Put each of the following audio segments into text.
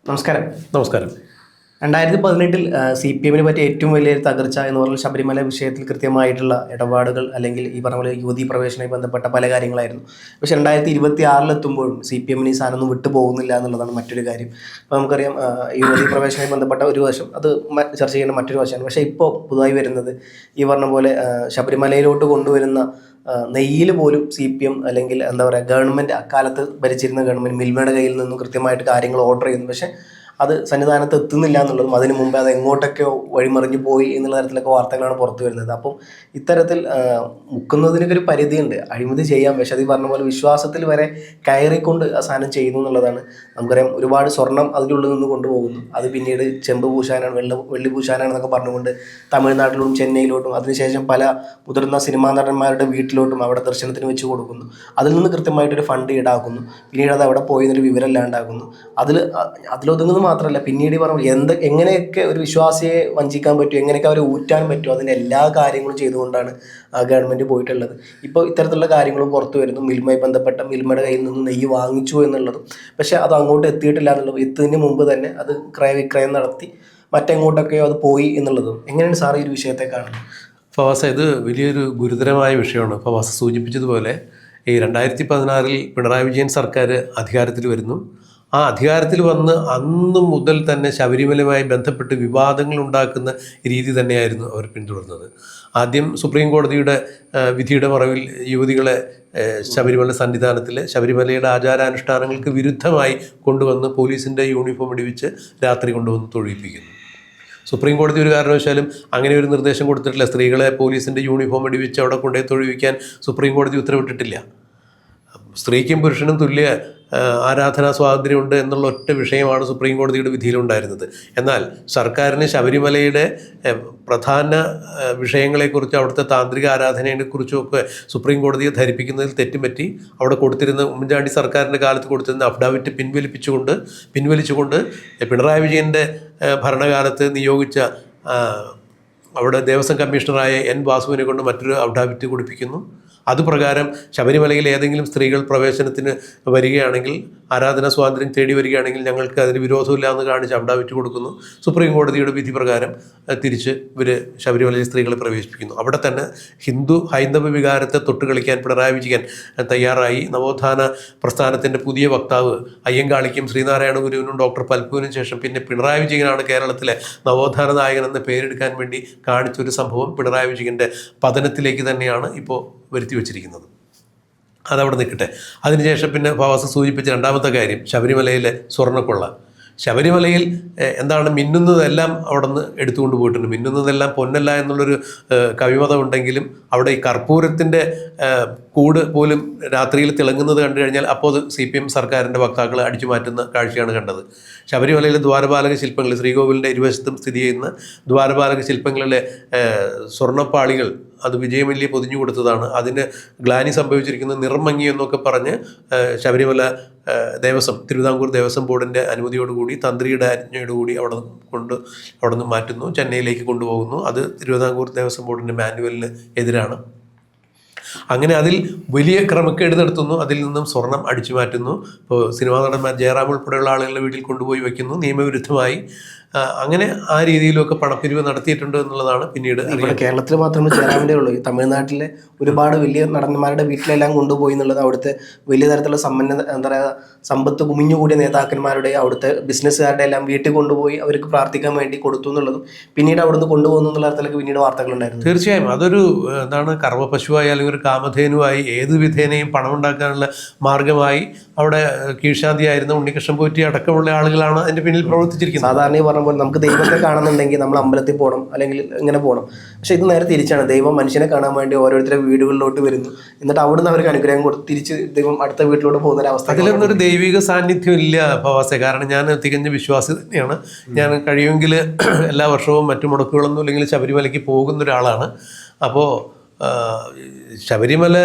നമസ്കാരം. നമസ്കാരം. 2018 C P എമ്മിനെ പറ്റി ഏറ്റവും വലിയൊരു തകർച്ച എന്ന് പറഞ്ഞാൽ ശബരിമല വിഷയത്തിൽ കൃത്യമായിട്ടുള്ള ഇടപാടുകൾ, അല്ലെങ്കിൽ ഈ പറഞ്ഞ പോലെ യുവതീ പ്രവേശനവുമായി ബന്ധപ്പെട്ട പല കാര്യങ്ങളായിരുന്നു. പക്ഷേ 2026 സി പി എമ്മിന് ഈ സാധനമൊന്നും വിട്ടു പോകുന്നില്ല എന്നുള്ളതാണ് മറ്റൊരു കാര്യം. അപ്പോൾ നമുക്കറിയാം, യുവതീ പ്രവേശനവുമായി ബന്ധപ്പെട്ട ഒരു വശം അത് ചർച്ച ചെയ്യുന്ന മറ്റൊരു വശമാണ്. പക്ഷേ ഇപ്പോൾ പുതുതായി വരുന്നത് ഈ പറഞ്ഞ പോലെ ശബരിമലയിലോട്ട് കൊണ്ടുവരുന്ന നെയ്യിൽ പോലും സി പി എം, അല്ലെങ്കിൽ എന്താ പറയുക, ഗവൺമെൻറ്, അക്കാലത്ത് ഭരിച്ചിരുന്ന ഗവൺമെൻറ് മിൽമയുടെ കയ്യിൽ നിന്നും കൃത്യമായിട്ട് കാര്യങ്ങൾ ഓർഡർ ചെയ്യുന്നു. പക്ഷേ അത് സന്നിധാനത്ത് എത്തുന്നില്ല എന്നുള്ളതും അതിന് മുമ്പേ അത് എങ്ങോട്ടൊക്കെയോ വഴിമറിഞ്ഞു പോയി എന്നുള്ള തരത്തിലൊക്കെ വാർത്തകളാണ് പുറത്തു വരുന്നത്. അപ്പം ഇത്തരത്തിൽ മുക്കുന്നതിനൊക്കെ ഒരു പരിധിയുണ്ട്. അഴിമതി ചെയ്യാം, പക്ഷേ അത് പറഞ്ഞ പോലെ വിശ്വാസത്തിൽ വരെ കയറിക്കൊണ്ട് ആ സാധനം ചെയ്യുന്നു എന്നുള്ളതാണ്. നമുക്കറിയാം, ഒരുപാട് സ്വർണം അതിൻ്റെ ഉള്ളിൽ നിന്ന് കൊണ്ടുപോകുന്നു. അത് പിന്നീട് ചെമ്പ് പൂശാനാണ്, വെള്ളി പൂശാനാണെന്നൊക്കെ പറഞ്ഞുകൊണ്ട് തമിഴ്നാട്ടിലോട്ടും ചെന്നൈയിലോട്ടും അതിനുശേഷം പല മുതിർന്ന സിനിമാ നടന്മാരുടെ വീട്ടിലോട്ടും അവിടെ ദർശനത്തിന് വെച്ച് കൊടുക്കുന്നു. അതിൽ നിന്ന് കൃത്യമായിട്ടൊരു ഫണ്ട് ഈടാക്കുന്നു. പിന്നീട് അത് അവിടെ പോയി എന്നൊരു വിവരം ഇല്ലാണ്ടാക്കുന്നു. അതിലൊതുങ്ങുന്നത് മാത്രമല്ല, പിന്നീട് പറഞ്ഞു എങ്ങനെയൊക്കെ ഒരു വിശ്വാസിയെ വഞ്ചിക്കാൻ പറ്റും, എങ്ങനെയൊക്കെ അവരെ ഊറ്റാൻ പറ്റും, അതിൻ്റെ എല്ലാ കാര്യങ്ങളും ചെയ്തുകൊണ്ടാണ് ഗവൺമെൻറ് പോയിട്ടുള്ളത്. ഇപ്പോൾ ഇത്തരത്തിലുള്ള കാര്യങ്ങളും പുറത്തു വരുന്നു. മിൽമയുമായി ബന്ധപ്പെട്ട മിൽമയുടെ കയ്യിൽ നിന്ന് നെയ്യ് വാങ്ങിച്ചു എന്നുള്ളതും, പക്ഷേ അത് അങ്ങോട്ട് എത്തിയിട്ടില്ല എന്നുള്ളതും, എത്തുന്നതിന് മുമ്പ് തന്നെ അത് ക്രയവിക്രയം നടത്തി മറ്റെങ്ങോട്ടൊക്കെയോ അത് പോയി എന്നുള്ളതും. എങ്ങനെയാണ് സാർ ഈ ഒരു വിഷയത്തെ കാണുന്നത്? ഫവാസ, ഇത് വലിയൊരു ഗുരുതരമായ വിഷയമാണ്. ഫവാസ സൂചിപ്പിച്ചതുപോലെ ഈ 2016 പിണറായി വിജയൻ സർക്കാർ അധികാരത്തിൽ വരുന്നു. ആ അധികാരത്തിൽ വന്ന് അന്ന് മുതൽ തന്നെ ശബരിമലയുമായി ബന്ധപ്പെട്ട് വിവാദങ്ങൾ ഉണ്ടാക്കുന്ന രീതി തന്നെയായിരുന്നു അവർ പിന്തുടർന്നത്. ആദ്യം സുപ്രീം കോടതിയുടെ വിധിയുടെ മറവിൽ യുവതികളെ ശബരിമല സന്നിധാനത്തിൽ ശബരിമലയുടെ ആചാരാനുഷ്ഠാനങ്ങൾക്ക് വിരുദ്ധമായി കൊണ്ടുവന്ന് പോലീസിൻ്റെ യൂണിഫോം ഇടിവിച്ച് രാത്രി കൊണ്ടുവന്ന് തൊഴിപ്പിക്കുന്നു. സുപ്രീം കോടതി ഒരു കാരണവശാലും അങ്ങനെ ഒരു നിർദ്ദേശം കൊടുത്തിട്ടില്ല. സ്ത്രീകളെ പോലീസിൻ്റെ യൂണിഫോം ഇടിവിച്ച് അവിടെ കൊണ്ടുപോയി തൊഴിപ്പിക്കാൻ സുപ്രീം കോടതി ഉത്തരവിട്ടിട്ടില്ല. സ്ത്രീക്കും പുരുഷനും തുല്യ ആരാധനാ സ്വാതന്ത്ര്യമുണ്ട് എന്നുള്ള ഒറ്റ വിഷയമാണ് സുപ്രീം കോടതിയുടെ വിധിയിലുണ്ടായിരുന്നത്. എന്നാൽ സർക്കാരിന് ശബരിമലയുടെ പ്രധാന വിഷയങ്ങളെക്കുറിച്ചും അവിടുത്തെ താന്ത്രിക ആരാധനയെക്കുറിച്ചുമൊക്കെ സുപ്രീം കോടതിയെ ധരിപ്പിക്കുന്നതിൽ തെറ്റുപറ്റി അവിടെ കൊടുത്തിരുന്ന ഉമ്മൻചാണ്ടി സർക്കാരിൻ്റെ കാലത്ത് കൊടുത്തിരുന്ന അഫിഡാവിറ്റ് പിൻവലിച്ചുകൊണ്ട് പിണറായി വിജയൻ്റെ ഭരണകാലത്ത് നിയോഗിച്ച അവിടെ ദേവസ്വം കമ്മീഷണറായ എൻ വാസുവിനെ കൊണ്ട് മറ്റൊരു അഫിഡാവിറ്റ് കൊടുപ്പിക്കുന്നു. അതുപ്രകാരം ശബരിമലയിൽ ഏതെങ്കിലും സ്ത്രീകൾ പ്രവേശനത്തിന് വരികയാണെങ്കിൽ, ആരാധനാ സ്വാതന്ത്ര്യം തേടി വരികയാണെങ്കിൽ ഞങ്ങൾക്ക് അതിന് വിരോധമില്ല എന്ന് കാണിച്ച് അഫിഡാവിറ്റ് കൊടുക്കുന്നു. സുപ്രീം കോടതിയുടെ വിധി പ്രകാരം തിരിച്ച് ഇവർ ശബരിമലയിൽ സ്ത്രീകളെ പ്രവേശിപ്പിക്കുന്നു. അവിടെ തന്നെ ഹൈന്ദവ വികാരത്തെ തൊട്ടുകളിക്കാൻ പിണറായി വിജയൻ തയ്യാറായി. നവോത്ഥാന പ്രസ്ഥാനത്തിൻ്റെ പുതിയ വക്താവ് അയ്യങ്കാളിക്കും ശ്രീനാരായണ ഗുരുവിനും ഡോക്ടർ പൽപ്പുവിനും ശേഷം പിന്നെ പിണറായി വിജയനാണ് കേരളത്തിലെ നവോത്ഥാന നായകൻ എന്ന പേരെടുക്കാൻ വേണ്ടി കാണിച്ചൊരു സംഭവം പിണറായി വിജയൻ്റെ പതനത്തിലേക്ക് തന്നെയാണ് ഇപ്പോൾ വരുത്തി വച്ചിരിക്കുന്നത്. അതവിടെ നിൽക്കട്ടെ. അതിനുശേഷം പിന്നെ ഫവാസ് സൂചിപ്പിച്ച രണ്ടാമത്തെ കാര്യം ശബരിമലയിലെ സ്വർണ്ണക്കൊള്ള. ശബരിമലയിൽ എന്താണ് മിന്നുന്നതെല്ലാം അവിടെ നിന്ന് എടുത്തുകൊണ്ട് പോയിട്ടുണ്ട്. മിന്നുന്നതെല്ലാം പൊന്നല്ല എന്നുള്ളൊരു കവിമതം ഉണ്ടെങ്കിലും അവിടെ ഈ കർപ്പൂരത്തിൻ്റെ കൂട് പോലും രാത്രിയിൽ തിളങ്ങുന്നത് കണ്ടു കഴിഞ്ഞാൽ അപ്പോൾ അത് CPM സർക്കാരിൻ്റെ വക്താക്കൾ അടിച്ചു മാറ്റുന്ന കാഴ്ചയാണ് കണ്ടത്. ശബരിമലയിലെ ദ്വാരപാലക ശില്പങ്ങൾ, ശ്രീകോവിലിൻ്റെ ഇരുവശത്തും സ്ഥിതി ചെയ്യുന്ന ദ്വാരപാലക ശില്പങ്ങളിലെ സ്വർണ്ണപ്പാളികൾ അത് വിജയമല്യ പൊതിഞ്ഞു കൊടുത്തതാണ്. അതിന് ഗ്ലാനി സംഭവിച്ചിരിക്കുന്ന നിറം മങ്ങി എന്നൊക്കെ പറഞ്ഞ് ശബരിമല തിരുവിതാംകൂർ ദേവസ്വം ബോർഡിൻ്റെ അനുമതിയോടുകൂടി തന്ത്രിയുടെ ആജ്ഞയോടുകൂടി അവിടെ നിന്ന് മാറ്റുന്നു, ചെന്നൈയിലേക്ക് കൊണ്ടുപോകുന്നു. അത് തിരുവിതാംകൂർ ദേവസ്വം ബോർഡിൻ്റെ മാനുവലിന് എതിരാണ്. അങ്ങനെ അതിൽ വലിയ ക്രമക്കേട് നടത്തുന്നു. അതിൽ നിന്നും സ്വർണം അടിച്ചു മാറ്റുന്നു. ഇപ്പോൾ സിനിമാ നടന്മാർ ജയറാം ഉൾപ്പെടെയുള്ള ആളുകളുടെ വീട്ടിൽ കൊണ്ടുപോയി വയ്ക്കുന്നു നിയമവിരുദ്ധമായി. അങ്ങനെ ആ രീതിയിലൊക്കെ പണപ്പിരിവ് നടത്തിയിട്ടുണ്ട് എന്നുള്ളതാണ് പിന്നീട്. കേരളത്തിൽ മാത്രമേ ജയറാമിൻ്റെ ഉള്ളൂ. ഈ തമിഴ്നാട്ടിലെ ഒരുപാട് വലിയ നടന്മാരുടെ വീട്ടിലെല്ലാം കൊണ്ടുപോയി എന്നുള്ളത് അവിടുത്തെ വലിയ തരത്തിലുള്ള എന്താ പറയുക, സമ്പത്ത് കുമിഞ്ഞുകൂടിയ നേതാക്കന്മാരുടെ, അവിടുത്തെ ബിസിനസ്സുകാരുടെ എല്ലാം വീട്ടിൽ കൊണ്ടുപോയി അവർക്ക് പ്രാർത്ഥിക്കാൻ വേണ്ടി കൊടുത്തു എന്നുള്ളതും പിന്നീട് അവിടുന്ന് കൊണ്ടുപോകുന്നു എന്നുള്ള തരത്തിലൊക്കെ പിന്നീട് വാർത്തകളുണ്ടായിരുന്നു. തീർച്ചയായും അതൊരു കർമ്മപശുവായി അല്ലെങ്കിൽ ഒരു കാമധേനുവായി ഏത് വിധേനയും പണം ഉണ്ടാക്കാനുള്ള മാർഗമായി അവിടെ കീഴ്ശാന്തിയായിരുന്ന ഉണ്ണികൃഷ്ണൻ പോറ്റി അടക്കമുള്ള ആളുകളാണ് അതിൻ്റെ പിന്നിൽ പ്രവർത്തിച്ചിരിക്കുന്നത്. സാധാരണ പറഞ്ഞ പോലെ നമുക്ക് ദൈവത്തെ കാണുന്നുണ്ടെങ്കിൽ നമ്മൾ അമ്പലത്തിൽ പോകണം, അല്ലെങ്കിൽ ഇങ്ങനെ പോകണം. പക്ഷെ ഇത് നേരെ തിരിച്ചാണ്. ദൈവം മനുഷ്യനെ കാണാൻ വേണ്ടി ഓരോരുത്തരുടെ വീടുകളിലോട്ട് വരുന്നു, എന്നിട്ട് അവിടുന്ന് അവർക്ക് അനുഗ്രഹം കൊടുത്ത് തിരിച്ച് ദൈവം അടുത്ത വീട്ടിലോട്ട് പോകുന്ന ഒരു അവസ്ഥ. അതിലൊന്നൊരു ദൈവിക സാന്നിധ്യം ഇല്ല ഫവാസെ. കാരണം ഞാൻ തികഞ്ഞ വിശ്വാസി തന്നെയാണ്. ഞാൻ കഴിയുമെങ്കിൽ എല്ലാ വർഷവും മറ്റു മുടക്കുകളൊന്നും ഇല്ലെങ്കിൽ ശബരിമലയ്ക്ക് പോകുന്ന ഒരാളാണ്. അപ്പോൾ ശബരിമല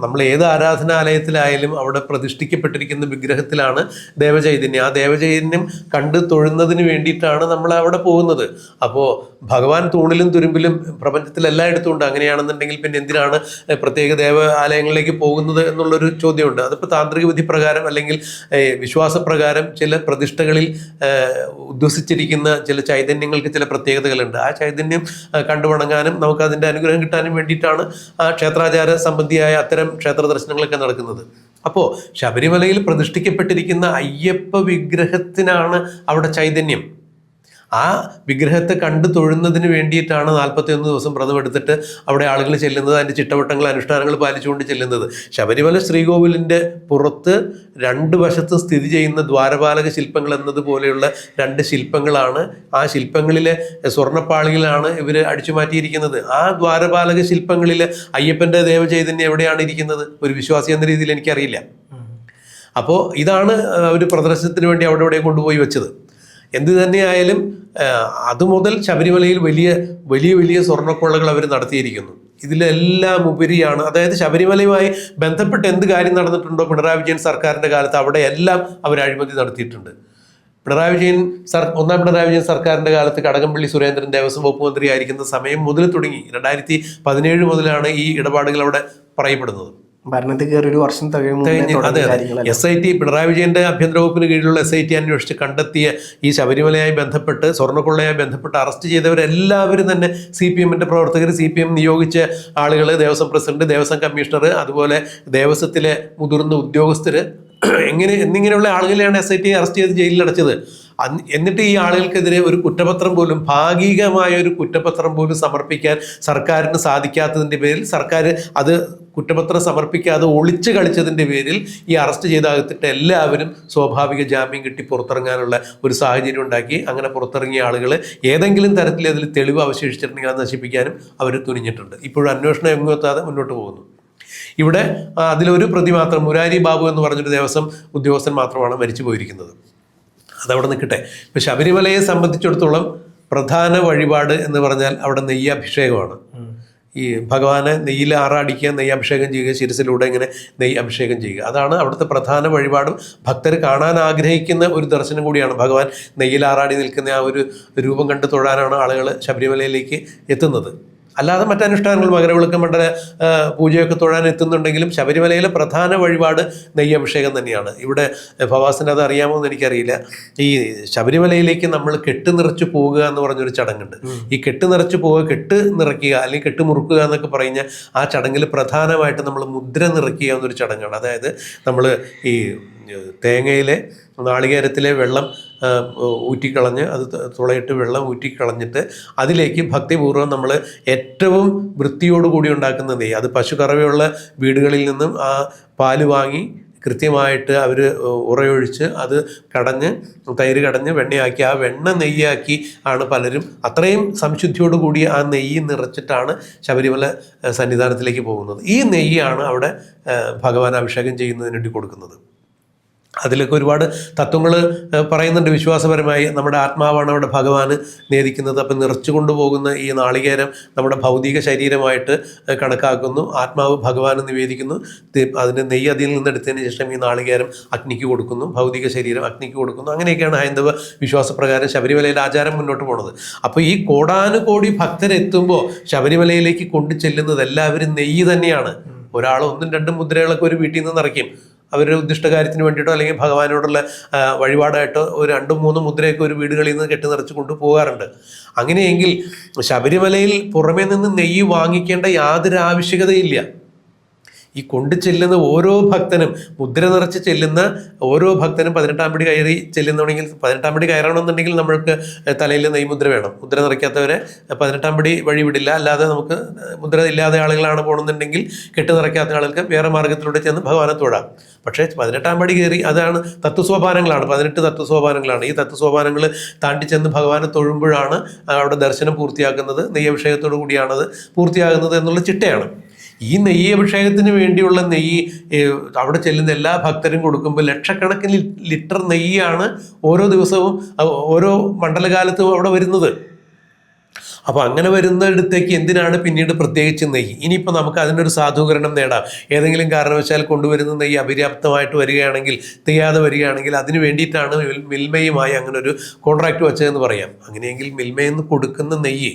നമ്മൾ ഏത് ആരാധനാലയത്തിലായാലും അവിടെ പ്രതിഷ്ഠിക്കപ്പെട്ടിരിക്കുന്ന വിഗ്രഹത്തിലാണ് ദേവചൈതന്യം. ആ ദേവചൈതന്യം കണ്ട് തൊഴുന്നതിന് വേണ്ടിയിട്ടാണ് നമ്മൾ അവിടെ പോകുന്നത്. അപ്പോൾ ഭഗവാൻ തൂണിലും തുരുമ്പിലും പ്രപഞ്ചത്തിൽ എല്ലായിടത്തും ഉണ്ട്. അങ്ങനെയാണെന്നുണ്ടെങ്കിൽ പിന്നെ എന്തിനാണ് പ്രത്യേക ദേവാലയങ്ങളിലേക്ക് പോകുന്നത് എന്നുള്ളൊരു ചോദ്യമുണ്ട്. അതിപ്പോൾ താന്ത്രിക വിധി പ്രകാരം അല്ലെങ്കിൽ വിശ്വാസപ്രകാരം ചില പ്രതിഷ്ഠകളിൽ ഉദ്വസിച്ചിരിക്കുന്ന ചില ചൈതന്യങ്ങൾക്ക് ചില പ്രത്യേകതകളുണ്ട്. ആ ചൈതന്യം കണ്ടുവണങ്ങാനും നമുക്ക് അതിൻ്റെ അനുഗ്രഹം കിട്ടാനും വേണ്ടിയിട്ടാണ് ആ ക്ഷേത്രാചാര സംബന്ധിയായ അത്തരം ക്ഷേത്ര ദർശനങ്ങളൊക്കെ നടക്കുന്നത്. അപ്പോൾ ശബരിമലയിൽ പ്രതിഷ്ഠിക്കപ്പെട്ടിരിക്കുന്ന അയ്യപ്പ വിഗ്രഹത്തിനാണ് അവിടെ ചൈതന്യം. ആ വിഗ്രഹത്തെ കണ്ടു തൊഴുന്നതിന് വേണ്ടിയിട്ടാണ് 41 ദിവസം വ്രതം എടുത്തിട്ട് അവിടെ ആളുകൾ ചെല്ലുന്നത്, അതിൻ്റെ ചിട്ടവട്ടങ്ങൾ അനുഷ്ഠാനങ്ങൾ പാലിച്ചുകൊണ്ട് ചെല്ലുന്നത്. ശബരിമല ശ്രീകോവിലിൻ്റെ പുറത്ത് 2 വശത്ത് സ്ഥിതി ചെയ്യുന്ന ദ്വാരപാലക ശില്പങ്ങൾ എന്നതുപോലെയുള്ള 2 ശില്പങ്ങളാണ്. ആ ശില്പങ്ങളിലെ സ്വർണ്ണപ്പാളികളാണ് ഇവർ അടിച്ചു മാറ്റിയിരിക്കുന്നത്. ആ ദ്വാരപാലക ശില്പങ്ങളിൽ അയ്യപ്പൻ്റെ ദേവചൈതന്യം എവിടെയാണ് ഇരിക്കുന്നത്? ഒരു വിശ്വാസി എന്ന രീതിയിൽ എനിക്കറിയില്ല. അപ്പോൾ ഇതാണ് ഒരു പ്രദർശനത്തിന് വേണ്ടി അവിടെ ഇവിടെ കൊണ്ടുപോയി വെച്ചത്. എന്ത് തന്നെയായാലും അതുമുതൽ ശബരിമലയിൽ വലിയ വലിയ വലിയ സ്വർണ്ണക്കൊള്ളകൾ അവർ നടത്തിയിരിക്കുന്നു. ഇതിലെല്ലാം ഉപരിയാണ്, അതായത് ശബരിമലയുമായി ബന്ധപ്പെട്ട് എന്ത് കാര്യം നടന്നിട്ടുണ്ടോ പിണറായി വിജയൻ സർക്കാരിൻ്റെ കാലത്ത് അവിടെ എല്ലാം അവർ അഴിമതി നടത്തിയിട്ടുണ്ട്. ഒന്നാം പിണറായി വിജയൻ സർക്കാരിൻ്റെ കാലത്ത് കടകംപള്ളി സുരേന്ദ്രൻ ദേവസ്വം വകുപ്പ് മന്ത്രി ആയിരിക്കുന്ന സമയം മുതൽ തുടങ്ങി 2017 മുതലാണ് ഈ ഇടപാടുകൾ അവിടെ പറയപ്പെടുന്നത്. ഭരണത്തിൽ കയറി 1 വർഷം അതെ, SIT പിണറായി വിജയന്റെ ആഭ്യന്തര വകുപ്പിന് കീഴിലുള്ള SIT അന്വേഷിച്ച് കണ്ടെത്തിയ ഈ ശബരിമലയായി ബന്ധപ്പെട്ട് സ്വർണ്ണക്കൊള്ളയായി ബന്ധപ്പെട്ട് അറസ്റ്റ് ചെയ്തവരെല്ലാവരും തന്നെ CPM-ന്റെ പ്രവർത്തകർ, CPM നിയോഗിച്ച ആളുകൾ, ദേവസ്വം പ്രസിഡന്റ്, ദേവസ്വം കമ്മീഷണർ, അതുപോലെ ദേവസ്വത്തിലെ മുതിർന്ന ഉദ്യോഗസ്ഥർ, എന്നിങ്ങനെയുള്ള ആളുകളെയാണ് SIT അറസ്റ്റ് ചെയ്ത് ജയിലിലടച്ചത്. എന്നിട്ട് ഈ ആളുകൾക്കെതിരെ ഒരു കുറ്റപത്രം പോലും, ഭാഗികമായ ഒരു കുറ്റപത്രം പോലും സമർപ്പിക്കാൻ സർക്കാരിന് സാധിക്കാത്തതിൻ്റെ പേരിൽ, സർക്കാർ അത് കുറ്റപത്രം സമർപ്പിക്കാതെ ഒളിച്ചു കളിച്ചതിൻ്റെ പേരിൽ ഈ അറസ്റ്റ് ചെയ്താകത്തിട്ട് എല്ലാവരും സ്വാഭാവിക ജാമ്യം കിട്ടി പുറത്തിറങ്ങാനുള്ള ഒരു സാഹചര്യം ഉണ്ടാക്കി. അങ്ങനെ പുറത്തിറങ്ങിയ ആളുകൾ ഏതെങ്കിലും തരത്തിൽ അതിൽ തെളിവ് അവശേഷിച്ചിട്ടുണ്ടെങ്കിൽ അത് നശിപ്പിക്കാനും അവർ തുനിഞ്ഞിട്ടുണ്ട്. ഇപ്പോഴും അന്വേഷണം എങ്ങുമെത്താതെ മുന്നോട്ട് പോകുന്നു. ഇവിടെ അതിലൊരു പ്രതി മാത്രം, മുരാരി ബാബു എന്ന് പറഞ്ഞൊരു ദേവസ്വം ഉദ്യോഗസ്ഥൻ മാത്രമാണ് മരിച്ചു പോയിരിക്കുന്നത്. അതവിടെ നിൽക്കട്ടെ. ഇപ്പം ശബരിമലയെ സംബന്ധിച്ചിടത്തോളം പ്രധാന വഴിപാട് എന്ന് പറഞ്ഞാൽ അവിടെ നെയ്യഭിഷേകമാണ്. ഈ ഭഗവാനെ നെയ്യിൽ ആറാടിക്കുക, നെയ്യഭിഷേകം ചെയ്യുക, ശിരസിലൂടെ ഇങ്ങനെ നെയ്യ് അഭിഷേകം ചെയ്യുക, അതാണ് അവിടുത്തെ പ്രധാന വഴിപാടും. ഭക്തർ കാണാൻ ആഗ്രഹിക്കുന്ന ഒരു ദർശനം കൂടിയാണ്. ഭഗവാൻ നെയ്യിൽ ആറാടി നിൽക്കുന്ന ആ ഒരു രൂപം കണ്ടു തൊഴാനാണ് ആളുകൾ ശബരിമലയിലേക്ക് എത്തുന്നത്. അല്ലാതെ മറ്റനുഷ്ഠാനങ്ങൾ, മകരവിളക്ക് മണ്ഡല പൂജയൊക്കെ തൊഴാൻ എത്തുന്നുണ്ടെങ്കിലും ശബരിമലയിലെ പ്രധാന വഴിപാട് നെയ്യഭിഷേകം തന്നെയാണ്. ഇവിടെ ഫവാസിന് അത് അറിയാമോ എന്ന് എനിക്കറിയില്ല. ഈ ശബരിമലയിലേക്ക് നമ്മൾ കെട്ട് നിറച്ച് പോവുക എന്ന് പറഞ്ഞൊരു ചടങ്ങുണ്ട്. ഈ കെട്ട് നിറച്ച് പോവുക, കെട്ട് നിറയ്ക്കുക അല്ലെങ്കിൽ കെട്ട് മുറുക്കുക എന്നൊക്കെ പറഞ്ഞ ആ ചടങ്ങിൽ പ്രധാനമായിട്ട് നമ്മൾ മുദ്ര നിറയ്ക്കുക എന്നൊരു ചടങ്ങാണ്. അതായത് നമ്മൾ ഈ തേങ്ങയിലെ നാളികേരത്തിലെ വെള്ളം ഊറ്റിക്കളഞ്ഞ്, അത് തുളയിട്ട് വെള്ളം ഊറ്റിക്കളഞ്ഞിട്ട് അതിലേക്ക് ഭക്തിപൂർവ്വം നമ്മൾ ഏറ്റവും വൃത്തിയോടുകൂടി ഉണ്ടാക്കുന്ന നെയ്യ്, അത് പശു കറവയുള്ള വീടുകളിൽ നിന്നും ആ പാല് വാങ്ങി കൃത്യമായിട്ട് അവർ ഉറയൊഴിച്ച് അത് കടഞ്ഞ് തൈര് കടഞ്ഞ് വെണ്ണയാക്കി ആ വെണ്ണ നെയ്യാക്കി ആണ് പലരും അത്രയും സംശുദ്ധിയോടുകൂടി ആ നെയ്യ് നിറച്ചിട്ടാണ് ശബരിമല സന്നിധാനത്തിലേക്ക് പോകുന്നത്. ഈ നെയ്യാണ് അവിടെ ഭഗവാൻ അഭിഷേകം ചെയ്യുന്നതിന് വേണ്ടി കൊടുക്കുന്നത്. അതിലൊക്കെ ഒരുപാട് തത്വങ്ങൾ പറയുന്നുണ്ട്. വിശ്വാസപരമായി നമ്മുടെ ആത്മാവാണ് അവിടെ ഭഗവാന് നേദിക്കുന്നത്. അപ്പം നിറച്ചു കൊണ്ടുപോകുന്ന ഈ നാളികേരം നമ്മുടെ ഭൗതിക ശരീരമായിട്ട് കണക്കാക്കുന്നു. ആത്മാവ് ഭഗവാന് നിവേദിക്കുന്നു. അതിന് നെയ്യ് അതിൽ നിന്നെടുത്തതിന് ശേഷം ഈ നാളികേരം അഗ്നിക്ക് കൊടുക്കുന്നു, ഭൗതിക ശരീരം അഗ്നിക്ക് കൊടുക്കുന്നു. അങ്ങനെയൊക്കെയാണ് ഹൈന്ദവ വിശ്വാസപ്രകാരം ശബരിമലയിലെ ആചാരം മുന്നോട്ട് പോകുന്നത്. അപ്പോൾ ഈ കോടാനുകോടി ഭക്തരെത്തുമ്പോൾ ശബരിമലയിലേക്ക് കൊണ്ടു ചെല്ലുന്നത് എല്ലാവരും നെയ്യ് തന്നെയാണ്. ഒരാൾ 1-2 മുദ്രകളൊക്കെ ഒരു വീട്ടിൽ നിന്ന് നിറയ്ക്കും. അവരുടെ ഉദ്ദിഷ്ടകാര്യത്തിന് വേണ്ടിയിട്ടോ അല്ലെങ്കിൽ ഭഗവാനോടുള്ള വഴിപാടായിട്ടോ ഒരു 2-3 മുദ്രയൊക്കെ ഒരു വീടുകളിൽ നിന്ന് കെട്ടി നിറച്ച് കൊണ്ടുപോകാറുണ്ട്. അങ്ങനെയെങ്കിൽ ശബരിമലയിൽ പുറമേ നിന്ന് നെയ്യ് വാങ്ങിക്കേണ്ട യാതൊരു ആവശ്യകതയില്ല. ഈ കൊണ്ടു ചെല്ലുന്ന ഓരോ ഭക്തനും, മുദ്ര നിറച്ച് ചെല്ലുന്ന ഓരോ ഭക്തനും 18-ാം പടി കയറി ചെല്ലുന്നുണ്ടെങ്കിൽ, 18-ാം പടി കയറണമെന്നുണ്ടെങ്കിൽ നമ്മൾക്ക് തലയിൽ നെയ്മുദ്ര വേണം. മുദ്ര നിറയ്ക്കാത്തവരെ 18-ാം പടി വഴി വിടില്ല. അല്ലാതെ നമുക്ക് മുദ്ര ഇല്ലാതെ ആളുകളാണ് പോകുന്നുണ്ടെങ്കിൽ, കെട്ട് നിറയ്ക്കാത്ത ആളുകൾക്ക് വേറെ മാർഗത്തിലൂടെ ചെന്ന് ഭഗവാനെ തൊഴാം. പക്ഷേ 18-ാം പടി കയറി, അതാണ് തത്വസോപാനങ്ങളാണ്, 18 തത്വസോപാനങ്ങളാണ്. ഈ തത്വസോപാനങ്ങൾ താണ്ടി ചെന്ന് ഭഗവാനെ തൊഴുമ്പോഴാണ് അവിടെ ദർശനം പൂർത്തിയാക്കുന്നത്. നെയ്യഭിഷേകത്തോടു കൂടിയാണത് പൂർത്തിയാകുന്നത് എന്നുള്ള ചിട്ടയാണ്. ഈ നെയ്യ് അഭിഷേകത്തിന് വേണ്ടിയുള്ള നെയ്യ് അവിടെ ചെല്ലുന്ന എല്ലാ ഭക്തരും കൊടുക്കുമ്പോൾ ലക്ഷക്കണക്കിന് ലിറ്റർ നെയ്യാണ് ഓരോ ദിവസവും ഓരോ മണ്ഡലകാലത്തും അവിടെ വരുന്നത്. അപ്പോൾ അങ്ങനെ വരുന്നിടത്തേക്ക് എന്തിനാണ് പിന്നീട് പ്രത്യേകിച്ച് നെയ്യ്? ഇനിയിപ്പോൾ നമുക്ക് അതിനൊരു സാധൂകരണം നേടാം. ഏതെങ്കിലും കാരണവശാൽ കൊണ്ടുവരുന്ന നെയ്യ് അപര്യാപ്തമായിട്ട് വരികയാണെങ്കിൽ, തികയാതെ വരികയാണെങ്കിൽ അതിന് വേണ്ടിയിട്ടാണ് മിൽമയുമായി അങ്ങനെ ഒരു കോൺട്രാക്റ്റ് വെച്ചതെന്ന് പറയാം. അങ്ങനെയെങ്കിൽ മിൽമയിൽ നിന്ന് കൊടുക്കുന്ന നെയ്യ്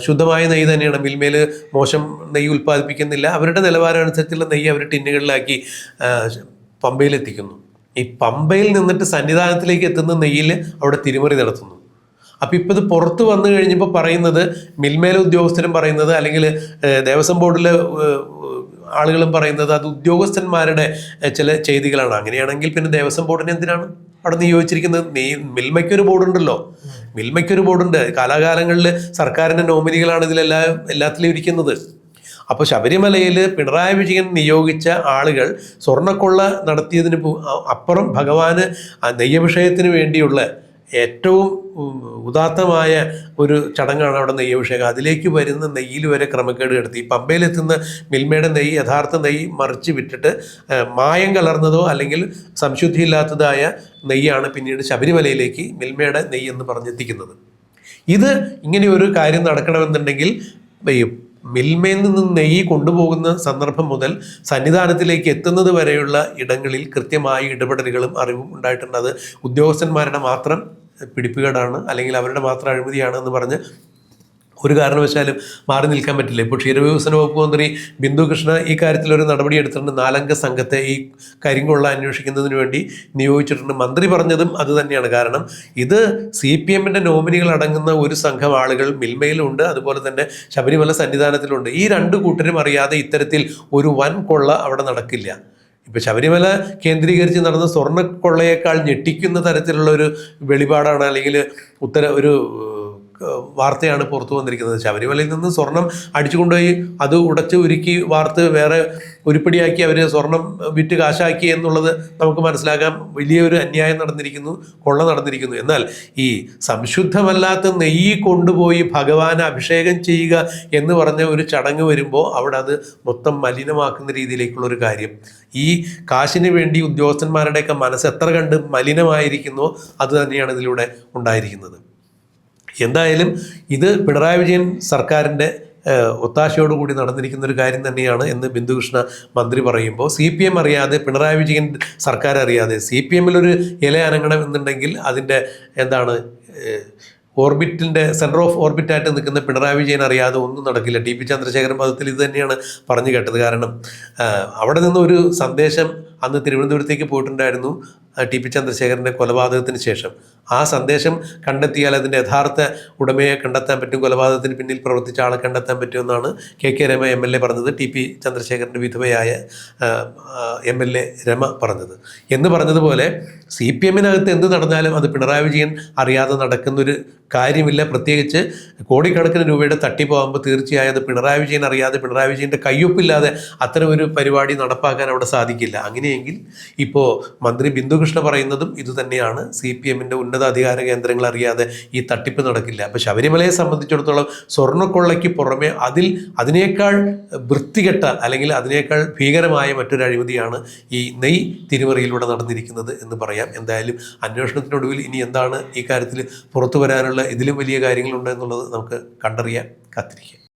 ശുദ്ധമായ നെയ്യ് തന്നെയാണ്. മിൽമയിൽ മോശം നെയ്യ് ഉൽപ്പാദിപ്പിക്കുന്നില്ല. അവരുടെ നിലവാരം അനുസരിച്ചുള്ള നെയ്യ് അവർ ടിന്നുകളിലാക്കി പമ്പയിലെത്തിക്കുന്നു. ഈ പമ്പയിൽ നിന്നിട്ട് സന്നിധാനത്തിലേക്ക് എത്തുന്ന നെയ്യിൽ അവിടെ തിരിമറി നടത്തുന്നു. അപ്പോൾ ഇപ്പോൾ ഇത് പുറത്ത് വന്നു കഴിഞ്ഞപ്പോൾ പറയുന്നത്, മിൽമയിലെ ഉദ്യോഗസ്ഥരും പറയുന്നത്, അല്ലെങ്കിൽ ദേവസ്വം ബോർഡിലെ ആളുകളും പറയുന്നത് അത് ഉദ്യോഗസ്ഥന്മാരുടെ ചില ചെയ്തികളാണ്. അങ്ങനെയാണെങ്കിൽ പിന്നെ ദേവസ്വം ബോർഡിന് എന്തിനാണ് അവിടെ നിയോഗിച്ചിരിക്കുന്നത്? മിൽമയ്ക്കൊരു ബോർഡുണ്ടല്ലോ, മിൽമയ്ക്കൊരു ബോർഡുണ്ട്. കാലാകാലങ്ങളിൽ സർക്കാരിൻ്റെ നോമിനികളാണ് എല്ലാത്തിലും ഇരിക്കുന്നത്. അപ്പോൾ ശബരിമലയിൽ പിണറായി വിജയൻ നിയോഗിച്ച ആളുകൾ സ്വർണ്ണക്കൊള്ള നടത്തിയതിന് അപ്പുറം ഭഗവാന് നെയ്യഭിഷേകത്തിന് വേണ്ടിയുള്ള ഏറ്റവും ഉദാത്തമായ ഒരു ചടങ്ങാണ് അവിടെ നെയ്യഭിഷേകം. അതിലേക്ക് വരുന്ന നെയ്യിൽ വരെ ക്രമക്കേട് കിടത്തി. പമ്പയിലെത്തുന്ന മിൽമയുടെ നെയ്യ് യഥാർത്ഥ നെയ്യ് മറിച്ച് വിട്ടിട്ട് മായം കലർന്നതോ അല്ലെങ്കിൽ സംശുദ്ധിയില്ലാത്തതായ നെയ്യാണ് പിന്നീട് ശബരിമലയിലേക്ക് മിൽമയുടെ നെയ്യ് എന്ന് പറഞ്ഞെത്തിക്കുന്നത്. ഇത് ഇങ്ങനെ ഒരു കാര്യം നടക്കണമെന്നുണ്ടെങ്കിൽ മിൽമയിൽ നിന്ന് നെയ്യ് കൊണ്ടുപോകുന്ന സന്ദർഭം മുതൽ സന്നിധാനത്തിലേക്ക് എത്തുന്നത് വരെയുള്ള ഇടങ്ങളിൽ കൃത്യമായ ഇടപെടലുകളും അറിവും ഉണ്ടായിട്ടുണ്ട്. അത് ഉദ്യോഗസ്ഥന്മാരുടെ മാത്രം പിടിപ്പുകേടാണ്, അല്ലെങ്കിൽ അവരുടെ മാത്രം അഴിമതിയാണെന്ന് പറഞ്ഞ് ഒരു കാരണവശാലും മാറി നിൽക്കാൻ പറ്റില്ല. ഇപ്പോൾ ക്ഷീരവികസന വകുപ്പ് മന്ത്രി ബിന്ദു കൃഷ്ണ ഈ കാര്യത്തിൽ ഒരു നടപടി എടുത്തിട്ടുണ്ട്. 4 അംഗ സംഘത്തെ ഈ കരിങ്കൊള്ള അന്വേഷിക്കുന്നതിന് വേണ്ടി നിയോഗിച്ചിട്ടുണ്ട്. മന്ത്രി പറഞ്ഞതും അത് തന്നെയാണ്. കാരണം ഇത് CPM-ൻ്റെ നോമിനികൾ അടങ്ങുന്ന ഒരു സംഘം ആളുകൾ മിൽമയിലുണ്ട്, അതുപോലെ തന്നെ ശബരിമല സന്നിധാനത്തിലുണ്ട്. ഈ 2 കൂട്ടരും അറിയാതെ ഇത്തരത്തിൽ ഒരു വൻ കൊള്ള അവിടെ നടക്കില്ല. ഇപ്പോൾ ശബരിമല കേന്ദ്രീകരിച്ച് നടന്ന സ്വർണ്ണക്കൊള്ളയേക്കാൾ ഞെട്ടിക്കുന്ന തരത്തിലുള്ള ഒരു വെളിപാടാണ്, അല്ലെങ്കിൽ ഒരു വാർത്തയാണ് പുറത്തു വന്നിരിക്കുന്നത്. ശബരിമലയിൽ നിന്ന് സ്വർണം അടിച്ചുകൊണ്ടുപോയി അത് ഉടച്ച് ഉരുക്കി വാർത്ത് വേറെ ഉരുപ്പടിയാക്കി അവർ സ്വർണം വിറ്റ് കാശാക്കി എന്നുള്ളത് നമുക്ക് മനസ്സിലാക്കാം. വലിയൊരു അന്യായം നടന്നിരിക്കുന്നു, കൊള്ള നടന്നിരിക്കുന്നു. എന്നാൽ ഈ സംശുദ്ധമല്ലാത്ത നെയ്യ് കൊണ്ടുപോയി ഭഗവാനെ അഭിഷേകം ചെയ്യുക എന്ന് പറഞ്ഞ ഒരു ചടങ്ങ് വരുമ്പോൾ അവിടെ അത് മൊത്തം മലിനമാക്കുന്ന രീതിയിലേക്കുള്ളൊരു കാര്യം. ഈ കാശിന് വേണ്ടി ഉദ്യോഗസ്ഥന്മാരുടെയൊക്കെ മനസ്സ് എത്ര കണ്ട് മലിനമായിരിക്കുന്നോ അത് തന്നെയാണ് ഇതിലൂടെ ഉണ്ടായിരിക്കുന്നത്. എന്തായാലും ഇത് പിണറായി വിജയൻ സർക്കാരിൻ്റെ ഒത്താശയോടുകൂടി നടന്നിരിക്കുന്ന ഒരു കാര്യം തന്നെയാണ് എന്ന് ബിന്ദുകൃഷ്ണ മന്ത്രി പറയുമ്പോൾ, CPM അറിയാതെ, പിണറായി വിജയൻ സർക്കാർ അറിയാതെ CPM-ലൊരു ഇല അനങ്ങണം എന്നുണ്ടെങ്കിൽ അതിൻ്റെ ഓർബിറ്റിൻ്റെ സെൻറ്റർ ഓഫ് ഓർബിറ്റായിട്ട് നിൽക്കുന്ന പിണറായി വിജയൻ അറിയാതെ ഒന്നും നടക്കില്ല. TP ചന്ദ്രശേഖരൻ പദത്തിൽ ഇത് തന്നെയാണ് പറഞ്ഞു കേട്ടത്. കാരണം അവിടെ നിന്ന് ഒരു സന്ദേശം അന്ന് തിരുവനന്തപുരത്തേക്ക് പോയിട്ടുണ്ടായിരുന്നു TP ചന്ദ്രശേഖരൻ്റെ കൊലപാതകത്തിന് ശേഷം. ആ സന്ദേശം കണ്ടെത്തിയാൽ അതിൻ്റെ യഥാർത്ഥ ഉടമയെ കണ്ടെത്താൻ പറ്റും, കൊലപാതകത്തിന് പിന്നിൽ പ്രവർത്തിച്ച ആളെ കണ്ടെത്താൻ പറ്റുമെന്നാണ് KK രമ MLA പറഞ്ഞത്. TP ചന്ദ്രശേഖരൻ്റെ വിധവയായ MLA രമ പറഞ്ഞത്. എന്ന് പറഞ്ഞതുപോലെ CPM-നകത്ത് എന്ത് നടന്നാലും അത് പിണറായി വിജയൻ അറിയാതെ നടക്കുന്നൊരു കാര്യമില്ല. പ്രത്യേകിച്ച് കോടിക്കണക്കിന് രൂപയുടെ തട്ടിപ്പാകുമ്പോൾ തീർച്ചയായും അത് പിണറായി വിജയൻ അറിയാതെ, പിണറായി വിജയൻ്റെ കയ്യൊപ്പില്ലാതെ അത്തരം ഒരു പരിപാടി നടപ്പാക്കാൻ അവിടെ സാധിക്കില്ല. അങ്ങനെയെങ്കിൽ ഇപ്പോൾ മന്ത്രി ബിന്ദുകൃഷ്ണ പറയുന്നതും ഇതുതന്നെയാണ്. CPM-ൻ്റെ ഉന്നത അധികാര കേന്ദ്രങ്ങൾ അറിയാതെ ഈ തട്ടിപ്പ് നടക്കില്ല. അപ്പോൾ ശബരിമലയെ സംബന്ധിച്ചിടത്തോളം സ്വർണ്ണക്കൊള്ളയ്ക്ക് പുറമെ അതിനേക്കാൾ വൃത്തികെട്ട, അല്ലെങ്കിൽ അതിനേക്കാൾ ഭീകരമായ മറ്റൊരു അഴിമതിയാണ് ഈ നെയ് തിരിമറിയിലൂടെ നടന്നിരിക്കുന്നത് എന്ന് പറയാം. എന്തായാലും അന്വേഷണത്തിനൊടുവിൽ ഇനി എന്താണ് ഈ കാര്യത്തിൽ പുറത്തു വരാനുള്ള ഇതിലും വലിയ കാര്യങ്ങളുണ്ട് എന്നുള്ളത് നമുക്ക് കണ്ടറിയാൻ കാത്തിരിക്കാം.